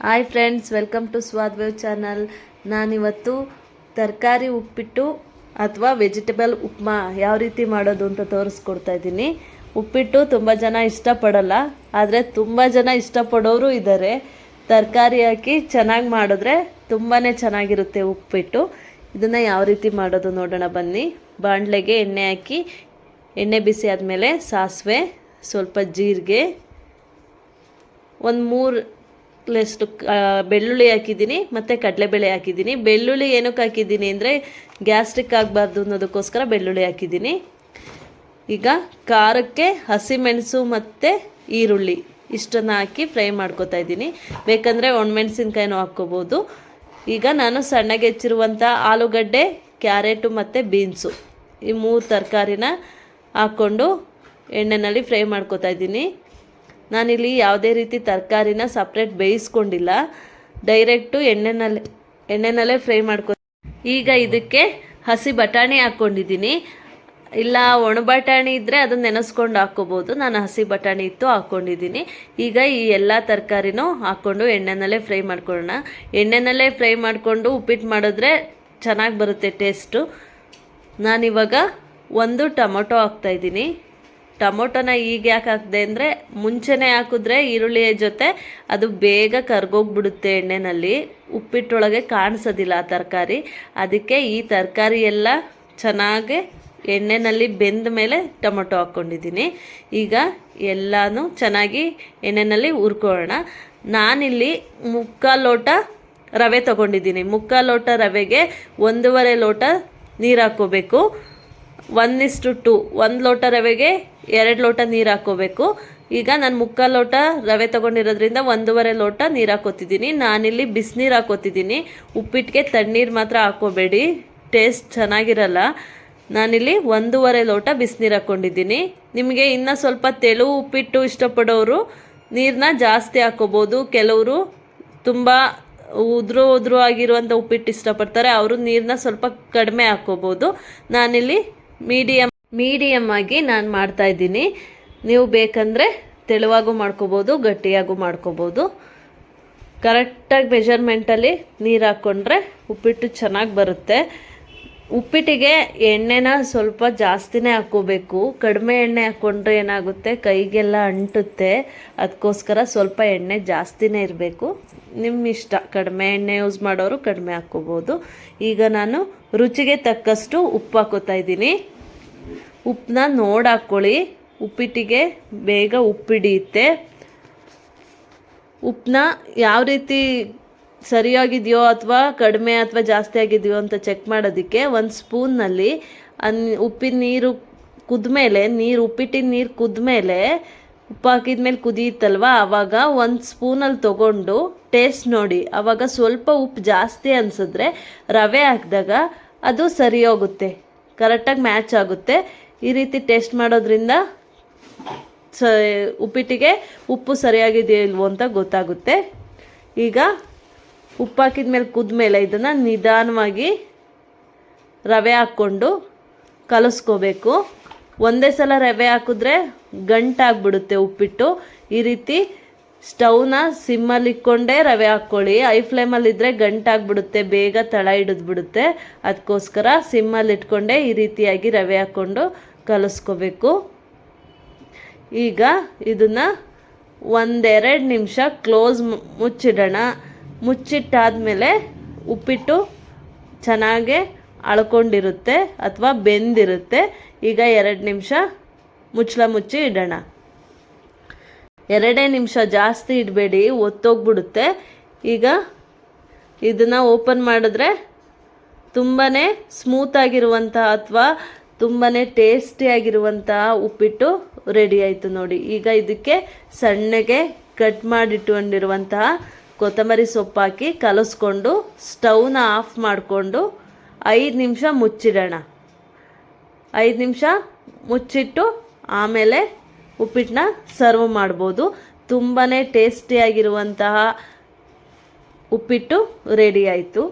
Hi friends, welcome to Swad wave channel. ನಾನಿವತ್ತು ತರಕಾರಿ ಉಪ್ಪಿಟ್ಟು ಅಥವಾ ವೆಜಿಟೇಬಲ್ ಉಪ್ಮಾ ಯಾವ ರೀತಿ ಮಾಡೋದು ಅಂತ ತೋರಿಸ್ಕೊಡ್ತಾ ಇದ್ದೀನಿ. ಉಪ್ಪಿಟ್ಟು ತುಂಬ ಜನ ಇಷ್ಟಪಡಲ್ಲ, ಆದರೆ ತುಂಬ ಜನ ಇಷ್ಟಪಡೋರು ಇದ್ದಾರೆ. ತರಕಾರಿ ಹಾಕಿ ಚೆನ್ನಾಗಿ ಮಾಡಿದ್ರೆ ತುಂಬಾ ಚೆನ್ನಾಗಿರುತ್ತೆ ಉಪ್ಪಿಟ್ಟು. ಇದನ್ನು ಯಾವ ರೀತಿ ಮಾಡೋದು ನೋಡೋಣ ಬನ್ನಿ. ಬಾಣಲೆಗೆ ಎಣ್ಣೆ ಹಾಕಿ, ಎಣ್ಣೆ ಬಿಸಿ ಆದಮೇಲೆ ಸಾಸಿವೆ, ಸ್ವಲ್ಪ ಜೀರಿಗೆ, ಒಂದು 3 ಬೆಳ್ಳುಳ್ಳಿ ಹಾಕಿದ್ದೀನಿ ಮತ್ತು ಕಡಲೆಬೇಳೆ ಹಾಕಿದ್ದೀನಿ. ಬೆಳ್ಳುಳ್ಳಿ ಏನಕ್ಕೆ ಹಾಕಿದ್ದೀನಿ ಅಂದರೆ ಗ್ಯಾಸ್ಟ್ರಿಕ್ ಆಗಬಾರ್ದು ಅನ್ನೋದಕ್ಕೋಸ್ಕರ ಬೆಳ್ಳುಳ್ಳಿ ಹಾಕಿದ್ದೀನಿ. ಈಗ ಖಾರಕ್ಕೆ ಹಸಿಮೆಣಸು ಮತ್ತು ಈರುಳ್ಳಿ ಇಷ್ಟನ್ನು ಹಾಕಿ ಫ್ರೈ ಮಾಡ್ಕೊತಾ ಇದ್ದೀನಿ. ಬೇಕಂದರೆ ಒಣಮೆಣಸಿನ್ಕಾಯಿನೂ ಹಾಕ್ಕೋಬೋದು. ಈಗ ನಾನು ಸಣ್ಣಗೆ ಹೆಚ್ಚಿರುವಂಥ ಆಲೂಗಡ್ಡೆ, ಕ್ಯಾರೆಟು ಮತ್ತು ಬೀನ್ಸು ಈ 3 ತರಕಾರಿನ ಹಾಕ್ಕೊಂಡು ಎಣ್ಣೆಯಲ್ಲಿ ಫ್ರೈ ಮಾಡ್ಕೊತಾ ಇದ್ದೀನಿ. ನಾನಿಲ್ಲಿ ಯಾವುದೇ ರೀತಿ ತರಕಾರಿನ ಸಪ್ರೇಟ್ ಬೇಯಿಸ್ಕೊಂಡಿಲ್ಲ, ಡೈರೆಕ್ಟು ಎಣ್ಣೆನಲ್ಲೇ ಫ್ರೈ ಮಾಡ್ಕೊ. ಈಗ ಇದಕ್ಕೆ ಹಸಿ ಬಟಾಣಿ ಹಾಕ್ಕೊಂಡಿದ್ದೀನಿ. ಇಲ್ಲ ಒಣ ಬಟಾಣಿ ಇದ್ದರೆ ಅದನ್ನು ನೆನೆಸ್ಕೊಂಡು ಹಾಕ್ಕೋಬೋದು. ನಾನು ಹಸಿ ಬಟಾಣಿ ಇತ್ತು ಹಾಕ್ಕೊಂಡಿದ್ದೀನಿ. ಈಗ ಈ ಎಲ್ಲ ತರಕಾರಿನೂ ಹಾಕ್ಕೊಂಡು ಎಣ್ಣೆನಲ್ಲೇ ಫ್ರೈ ಮಾಡ್ಕೊಳ್ಳೋಣ. ಎಣ್ಣೆನಲ್ಲೇ ಫ್ರೈ ಮಾಡಿಕೊಂಡು ಉಪ್ಪಿಟ್ಟು ಮಾಡಿದ್ರೆ ಚೆನ್ನಾಗಿ ಬರುತ್ತೆ ಟೇಸ್ಟು. ನಾನಿವಾಗ 1 ಟೊಮೊಟೊ ಹಾಕ್ತಾಯಿದ್ದೀನಿ. ಟೊಮೊಟೊನ ಈಗ ಯಾಕೆ ಹಾಕಿದೆ ಅಂದರೆ ಮುಂಚೆನೇ ಹಾಕಿದ್ರೆ ಈರುಳ್ಳಿಯ ಜೊತೆ ಅದು ಬೇಗ ಕರ್ಗೋಗ್ಬಿಡುತ್ತೆ ಎಣ್ಣೆಯಲ್ಲಿ, ಉಪ್ಪಿಟ್ಟೊಳಗೆ ಕಾಣಿಸೋದಿಲ್ಲ ಆ ತರಕಾರಿ. ಅದಕ್ಕೆ ಈ ತರಕಾರಿ ಎಲ್ಲ ಚೆನ್ನಾಗಿ ಎಣ್ಣೆಯಲ್ಲಿ ಬೆಂದ ಮೇಲೆ ಟೊಮೊಟೊ ಹಾಕ್ಕೊಂಡಿದ್ದೀನಿ. ಈಗ ಎಲ್ಲನೂ ಚೆನ್ನಾಗಿ ಎಣ್ಣೆಯಲ್ಲಿ ಹುರ್ಕೊಳ್ಳೋಣ. ನಾನಿಲ್ಲಿ 3/4 ಲೋಟ ರವೆ ತೊಗೊಂಡಿದ್ದೀನಿ. 3/4 ಲೋಟ ರವೆಗೆ 1.5 ಲೋಟ ನೀರು ಹಾಕ್ಕೋಬೇಕು. 1:2, 1 ಲೋಟ ರವೆಗೆ 2 ಲೋಟ ನೀರು ಹಾಕ್ಕೋಬೇಕು. ಈಗ ನಾನು 3/4 ಲೋಟ ರವೆ ತೊಗೊಂಡಿರೋದ್ರಿಂದ 1.5 ಲೋಟ ನೀರು ಹಾಕ್ಕೋತಿದ್ದೀನಿ. ನಾನಿಲ್ಲಿ ಬಿಸಿನೀರು ಹಾಕ್ಕೋತಿದ್ದೀನಿ. ಉಪ್ಪಿಟ್ಟಿಗೆ ತಣ್ಣೀರು ಮಾತ್ರ ಹಾಕ್ಕೋಬೇಡಿ, ಟೇಸ್ಟ್ ಚೆನ್ನಾಗಿರಲ್ಲ. ನಾನಿಲ್ಲಿ 1.5 ಲೋಟ ಬಿಸಿನೀರು ಹಾಕ್ಕೊಂಡಿದ್ದೀನಿ. ನಿಮಗೆ ಇನ್ನೂ ಸ್ವಲ್ಪ ತೆಳು ಉಪ್ಪಿಟ್ಟು ಇಷ್ಟಪಡೋರು ನೀರನ್ನ ಜಾಸ್ತಿ ಹಾಕ್ಕೋಬೋದು. ಕೆಲವರು ತುಂಬ ಉದುರು ಆಗಿರುವಂಥ ಉಪ್ಪಿಟ್ಟು ಇಷ್ಟಪಡ್ತಾರೆ, ಅವರು ನೀರನ್ನ ಸ್ವಲ್ಪ ಕಡಿಮೆ ಹಾಕ್ಕೋಬೋದು. ನಾನಿಲ್ಲಿ ಮೀಡಿಯಮ್ ಆಗಿ ನಾನು ಮಾಡ್ತಾಯಿದ್ದೀನಿ. ನೀವು ಬೇಕಂದರೆ ತೆಳುವಾಗೂ ಮಾಡ್ಕೋಬೋದು, ಗಟ್ಟಿಯಾಗೂ ಮಾಡ್ಕೋಬೋದು. ಕರೆಕ್ಟಾಗಿ ಮೆಜರ್ಮೆಂಟಲ್ಲಿ ನೀರು ಹಾಕ್ಕೊಂಡ್ರೆ ಉಪ್ಪಿಟ್ಟು ಚೆನ್ನಾಗಿ ಬರುತ್ತೆ. ಉಪ್ಪಿಟ್ಟಿಗೆ ಎಣ್ಣೆನ ಸ್ವಲ್ಪ ಜಾಸ್ತಿನೇ ಹಾಕ್ಕೋಬೇಕು. ಕಡಿಮೆ ಎಣ್ಣೆ ಹಾಕ್ಕೊಂಡ್ರೆ ಏನಾಗುತ್ತೆ, ಕೈಗೆಲ್ಲ ಅಂಟುತ್ತೆ. ಅದಕ್ಕೋಸ್ಕರ ಸ್ವಲ್ಪ ಎಣ್ಣೆ ಜಾಸ್ತಿನೇ ಇರಬೇಕು. ನಿಮ್ಮ ಇಷ್ಟ, ಕಡಿಮೆ ಎಣ್ಣೆ ಯೂಸ್ ಮಾಡೋರು ಕಡಿಮೆ ಹಾಕ್ಕೋಬೋದು. ಈಗ ನಾನು ರುಚಿಗೆ ತಕ್ಕಷ್ಟು ಉಪ್ಪು ಹಾಕ್ಕೋತಾ ಇದ್ದೀನಿ. ಉಪ್ಪನ್ನ ನೋಡಿ ಹಾಕ್ಕೊಳ್ಳಿ, ಉಪ್ಪಿಟ್ಟಿಗೆ ಬೇಗ ಉಪ್ಪಿಡಿಯುತ್ತೆ. ಉಪ್ಪನ್ನ ಯಾವ ರೀತಿ ಸರಿಯಾಗಿದೆಯೋ ಅಥವಾ ಕಡಿಮೆ ಅಥವಾ ಜಾಸ್ತಿ ಆಗಿದೆಯೋ ಅಂತ ಚೆಕ್ ಮಾಡೋದಕ್ಕೆ 1 ಸ್ಪೂನ್ನಲ್ಲಿ ಉಪ್ಪಿನ ನೀರು ಕುದ್ಮೇಲೆ, ಉಪ್ಪಿಟ್ಟಿನ ನೀರು ಕುದ್ಮೇಲೆ, ಉಪ್ಪು ಹಾಕಿದ್ಮೇಲೆ ಕುದಿಯುತ್ತಲ್ವ, ಆವಾಗ 1 ಸ್ಪೂನಲ್ಲಿ ತೊಗೊಂಡು ಟೇಸ್ಟ್ ನೋಡಿ. ಆವಾಗ ಸ್ವಲ್ಪ ಉಪ್ಪು ಜಾಸ್ತಿ ಅನಿಸಿದ್ರೆ ರವೆ ಹಾಕಿದಾಗ ಅದು ಸರಿ ಹೋಗುತ್ತೆ, ಕರೆಕ್ಟಾಗಿ ಮ್ಯಾಚ್ ಆಗುತ್ತೆ. ಈ ರೀತಿ ಟೇಸ್ಟ್ ಮಾಡೋದ್ರಿಂದ ಉಪ್ಪಿಟ್ಟಿಗೆ ಉಪ್ಪು ಸರಿಯಾಗಿದೆಯೋ ಇಲ್ವೋ ಅಂತ ಗೊತ್ತಾಗುತ್ತೆ. ಈಗ ಉಪ್ಪು ಹಾಕಿದ್ಮೇಲೆ ಕುದ್ಮೇಲೆ ಇದನ್ನು ನಿಧಾನವಾಗಿ ರವೆ ಹಾಕ್ಕೊಂಡು ಕಲಿಸ್ಕೋಬೇಕು. ಒಂದೇ ಸಲ ರವೆ ಹಾಕಿದ್ರೆ ಗಂಟಾಗ್ಬಿಡುತ್ತೆ ಉಪ್ಪಿಟ್ಟು. ಈ ರೀತಿ ಸ್ಟವ್ನ ಸಿಮ್ಮಲ್ಲಿ ಇಟ್ಕೊಂಡೇ ರವೆ ಹಾಕ್ಕೊಳ್ಳಿ. ಐ ಫ್ಲೇಮಲ್ಲಿದ್ದರೆ ಗಂಟಾಗ್ಬಿಡುತ್ತೆ, ಬೇಗ ತಳ ಹಿಡಿದ್ಬಿಡುತ್ತೆ. ಅದಕ್ಕೋಸ್ಕರ ಸಿಮ್ಮಲ್ಲಿ ಇಟ್ಕೊಂಡೇ ಈ ರೀತಿಯಾಗಿ ರವೆ ಹಾಕ್ಕೊಂಡು ಕಲಿಸ್ಕೋಬೇಕು. ಈಗ ಇದನ್ನು 1-2 ನಿಮಿಷ ಕ್ಲೋಸ್ ಮುಚ್ಚಿಡೋಣ. ಮುಚ್ಚಿಟ್ಟಾದಮೇಲೆ ಉಪ್ಪಿಟ್ಟು ಚೆನ್ನಾಗೆ ಅಳ್ಕೊಂಡಿರುತ್ತೆ ಅಥವಾ ಬೆಂದಿರುತ್ತೆ. ಈಗ 2 ನಿಮಿಷ ಮುಚ್ಚಳ ಮುಚ್ಚಿ ಇಡೋಣ. 2 ನಿಮಿಷ ಜಾಸ್ತಿ ಇಡಬೇಡಿ, ಒತ್ತೋಗ್ಬಿಡುತ್ತೆ. ಈಗ ಇದನ್ನು ಓಪನ್ ಮಾಡಿದ್ರೆ ತುಂಬಾ ಸ್ಮೂತಾಗಿರುವಂತಹ ಅಥವಾ ತುಂಬಾ ಟೇಸ್ಟಿಯಾಗಿರುವಂತಹ ಉಪ್ಪಿಟ್ಟು ರೆಡಿ ಆಯಿತು ನೋಡಿ. ಈಗ ಇದಕ್ಕೆ ಸಣ್ಣಗೆ ಕಟ್ ಮಾಡಿಟ್ಕೊಂಡಿರುವಂತಹ ಕೊತ್ತಂಬರಿ ಸೊಪ್ಪು ಹಾಕಿ ಕಲಿಸ್ಕೊಂಡು ಸ್ಟವ್ನ ಆಫ್ ಮಾಡಿಕೊಂಡು 5 ನಿಮಿಷ ಮುಚ್ಚಿಡೋಣ. 5 ನಿಮಿಷ ಮುಚ್ಚಿಟ್ಟು ಆಮೇಲೆ ಉಪ್ಪಿಟ್ಟನ್ನ ಸರ್ವ್ ಮಾಡ್ಬೋದು. ತುಂಬಾ ಟೇಸ್ಟಿಯಾಗಿರುವಂತಹ ಉಪ್ಪಿಟ್ಟು ರೆಡಿ ಆಯಿತು.